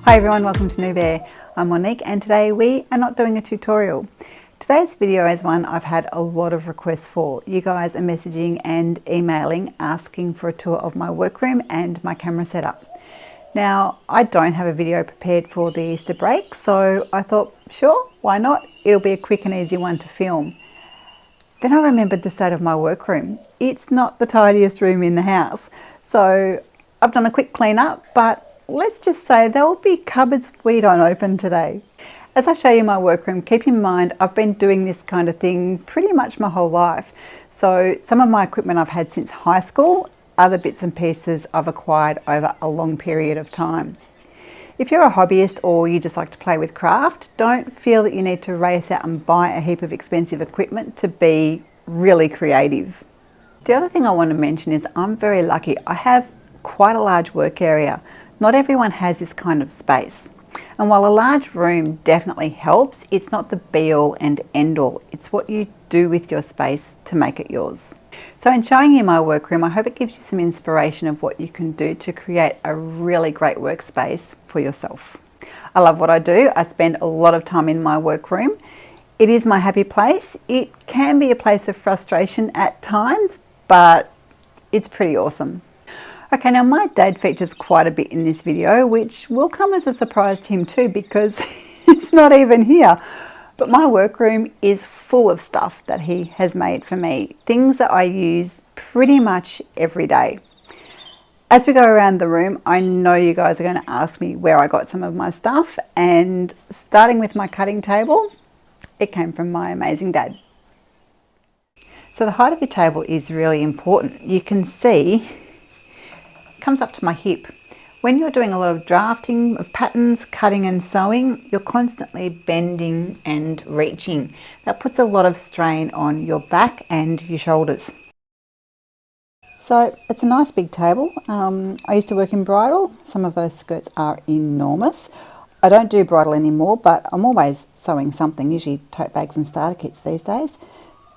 Hi everyone, welcome to Nubear. I'm Monique and today we are not doing a tutorial. Today's video is one I've had a lot of requests for. You guys are messaging and emailing asking for a tour of my workroom and my camera setup. Now, I don't have a video prepared for the Easter break, so I thought, sure, why not? It'll be a quick and easy one to film. Then I remembered the state of my workroom. It's not the tidiest room in the house. So I've done a quick clean up, but let's just say there will be cupboards we don't open today. As I show you my workroom, keep in mind I've been doing this kind of thing pretty much my whole life. So some of my equipment I've had since high school, other bits and pieces I've acquired over a long period of time. If you're a hobbyist or you just like to play with craft, don't feel that you need to race out and buy a heap of expensive equipment to be really creative. The other thing I want to mention is I'm very lucky. I have quite a large work area. Not everyone has this kind of space. And while a large room definitely helps, it's not the be-all and end-all. It's what you do with your space to make it yours. So in showing you my workroom, I hope it gives you some inspiration of what you can do to create a really great workspace for yourself. I love what I do. I spend a lot of time in my workroom. It is my happy place. It can be a place of frustration at times, but it's pretty awesome. Okay, now my dad features quite a bit in this video, which will come as a surprise to him too because he's not even here. But my workroom is full of stuff that he has made for me, things that I use pretty much every day. As we go around the room, I know you guys are going to ask me where I got some of my stuff, and starting with my cutting table, it came from my amazing dad. So the height of your table is really important. You can see comes up to my hip. When you're doing a lot of drafting of patterns, cutting and sewing, you're constantly bending and reaching. That puts a lot of strain on your back and your shoulders. So it's a nice big table. I used to work in bridal. Some of those skirts are enormous. I don't do bridal anymore, but I'm always sewing something, usually tote bags and starter kits these days.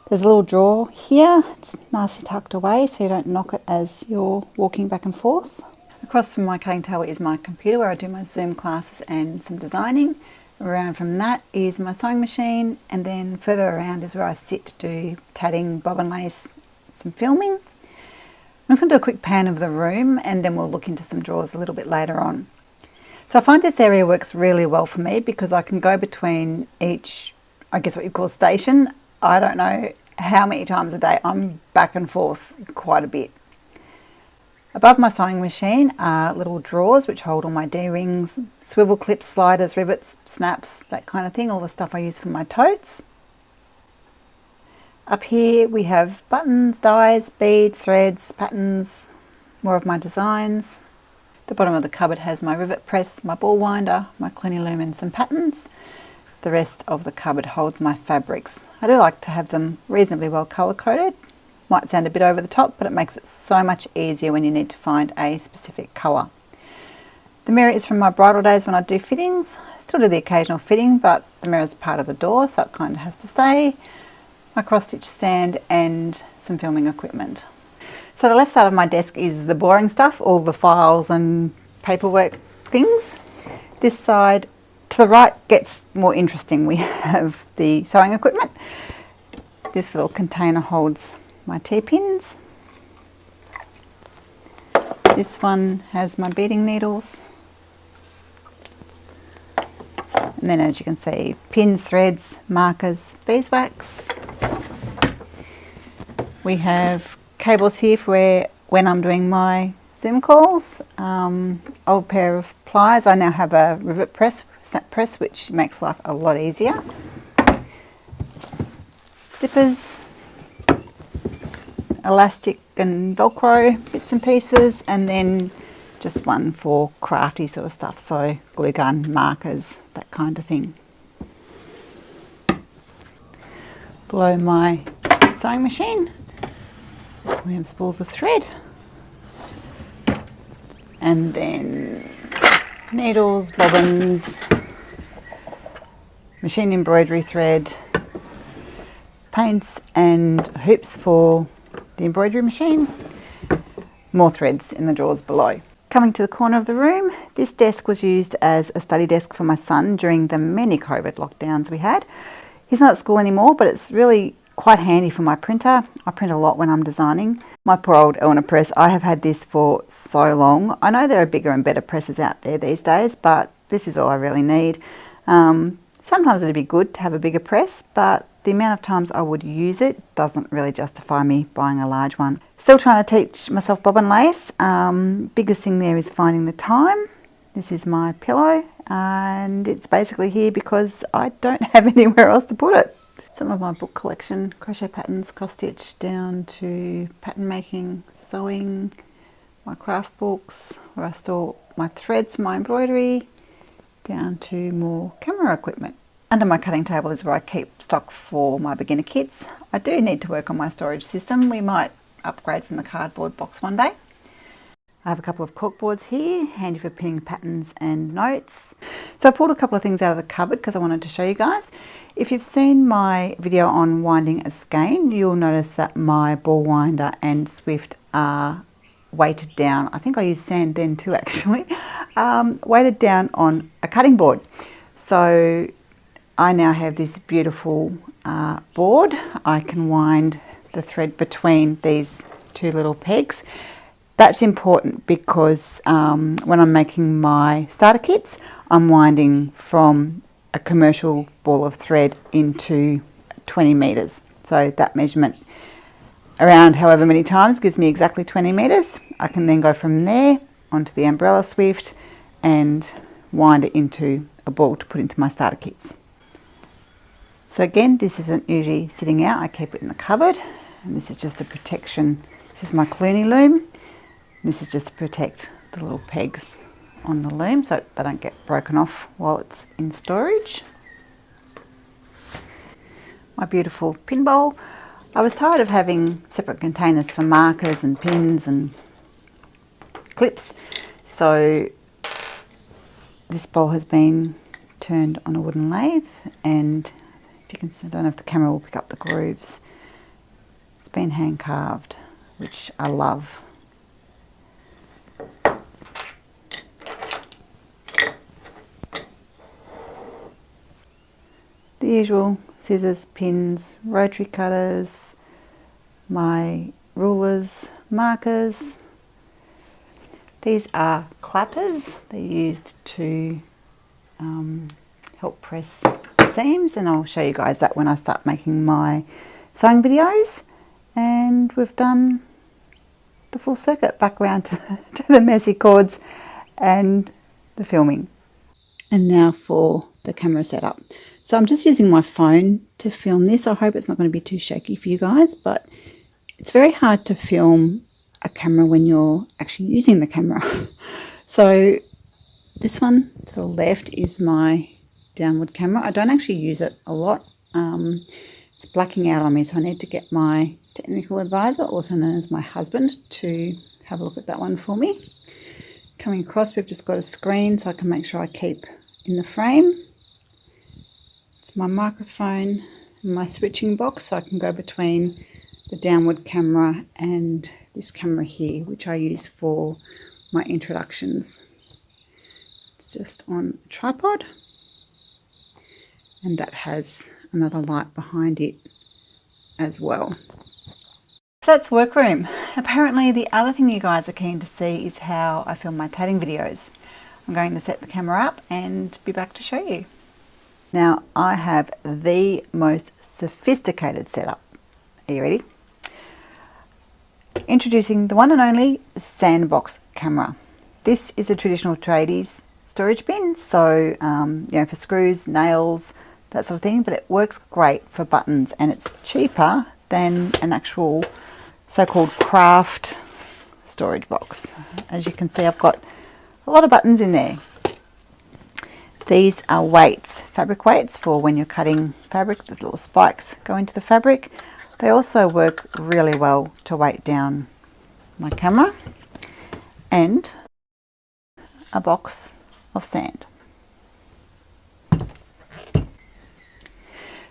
There's a little drawer here. It's nicely tucked away so you don't knock it as you're walking back and forth. Across from my cutting table is my computer where I do my Zoom classes and some designing. Around from that is my sewing machine, and then further around is where I sit to do tatting, bobbin lace, some filming. I'm just going to do a quick pan of the room and then we'll look into some drawers a little bit later on. So I find this area works really well for me because I can go between each, I guess what you call station. I don't know how many times a day. I'm back and forth quite a bit. Above my sewing machine are little drawers which hold all my D-rings, swivel clips, sliders, rivets, snaps, that kind of thing, all the stuff I use for my totes. Up here we have buttons, dies, beads, threads, patterns, more of my designs. The bottom of the cupboard has my rivet press, my ball winder, my Clinilume and some patterns. The rest of the cupboard holds my fabrics. I do like to have them reasonably well colour coded. Might sound a bit over the top, but it makes it so much easier when you need to find a specific colour. The mirror is from my bridal days when I do fittings. I still do the occasional fitting, but the mirror is part of the door, so it kind of has to stay. My cross-stitch stand and some filming equipment. So the left side of my desk is the boring stuff, all the files and paperwork things. This side to the right gets more interesting. We have the sewing equipment. This little container holds my T-pins. This one has my beading needles. And then as you can see, pins, threads, markers, beeswax. We have cables here for when I'm doing my Zoom calls. Old pair of pliers. I now have a rivet press, snap press, which makes life a lot easier. Zippers, elastic and Velcro bits and pieces, and then just one for crafty sort of stuff, so glue gun, markers, that kind of thing. Below my sewing machine we have spools of thread, and then needles, bobbins, machine embroidery thread, paints and hoops for the embroidery machine, more threads in the drawers below. Coming to the corner of the room, This desk was used as a study desk for my son during the many COVID lockdowns we had. He's not at school anymore, but it's really quite handy for my printer. I print a lot when I'm designing. My poor old Elna press, I have had this for so long. I know there are bigger and better presses out there these days, but this is all I really need. Sometimes it'd be good to have a bigger press, but the amount of times I would use it doesn't really justify me buying a large one. Still trying to teach myself bob and lace. Biggest thing there is finding the time. This is my pillow, and it's basically here because I don't have anywhere else to put it. Some of my book collection, crochet patterns, cross stitch, down to pattern making, sewing, my craft books, where I store my threads for my embroidery, down to more camera equipment. Under my cutting table is where I keep stock for my beginner kits. I do need to work on my storage system. We might upgrade from the cardboard box one day. I have a couple of corkboards here, handy for pinning patterns and notes. So I pulled a couple of things out of the cupboard because I wanted to show you guys. If you've seen my video on winding a skein, you'll notice that my ball winder and Swift are weighted down. I think I used sand then too, actually. Weighted down on a cutting board. So I now have this beautiful board. I can wind the thread between these two little pegs. That's important because when I'm making my starter kits, I'm winding from a commercial ball of thread into 20 meters. So that measurement around however many times gives me exactly 20 meters. I can then go from there onto the umbrella Swift and wind it into a ball to put into my starter kits. So again, this isn't usually sitting out. I keep it in the cupboard, and this is just a protection. This is my Cluny loom. This is just to protect the little pegs on the loom so they don't get broken off while it's in storage. My beautiful pin bowl. I was tired of having separate containers for markers and pins and clips, so this bowl has been turned on a wooden lathe, and if you can see, I don't know if the camera will pick up the grooves. It's been hand carved, which I love. The usual scissors, pins, rotary cutters, my rulers, markers. These are clappers. They're used to help press seams, and I'll show you guys that when I start making my sewing videos. And we've done the full circuit back around to the messy cords and the filming. And now for the camera setup. So I'm just using my phone to film this. I hope it's not going to be too shaky for you guys, but it's very hard to film a camera when you're actually using the camera. So this one to the left is my downward camera. I don't actually use it a lot. It's blacking out on me, so I need to get my technical advisor, also known as my husband, to have a look at that one for me. Coming across, we've just got a screen so I can make sure I keep in the frame. It's my microphone and my switching box, so I can go between the downward camera and this camera here, which I use for my introductions. It's just on a tripod, and that has another light behind it as well. So that's workroom. Apparently the other thing you guys are keen to see is how I film my tatting videos. I'm going to set the camera up and be back to show you. Now I have the most sophisticated setup. Are you ready? Introducing the one and only Sandbox camera. This is a traditional tradies storage bin, so you know, for screws, nails, that sort of thing, but it works great for buttons, and it's cheaper than an actual so-called craft storage box. As you can see, I've got a lot of buttons in there. These are weights, fabric weights for when you're cutting fabric. The little spikes go into the fabric. They also work really well to weight down my camera, and a box of sand.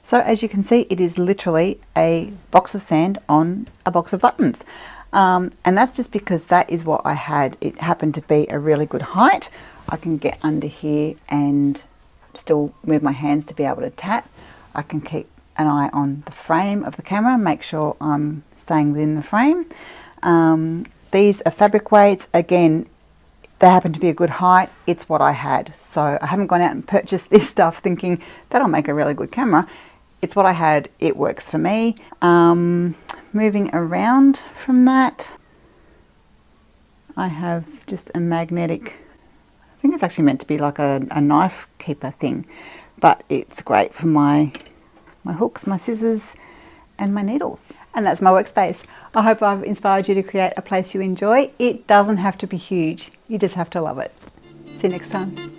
So as you can see, it is literally a box of sand on a box of buttons. And that's just because that is what I had. It happened to be a really good height. I can get under here and still move my hands to be able to tap. I can keep an eye on the frame of the camera, make sure I'm staying within the frame. These are fabric weights. Again, they happen to be a good height. It's what I had. So I haven't gone out and purchased this stuff thinking that'll make a really good camera. It's what I had. It works for me. Moving around from that, I have just a magnetic, I think it's actually meant to be like a knife keeper thing, but it's great for my hooks, my scissors, and my needles. And that's my workspace. I hope I've inspired you to create a place you enjoy. It doesn't have to be huge. You just have to love it. See you next time.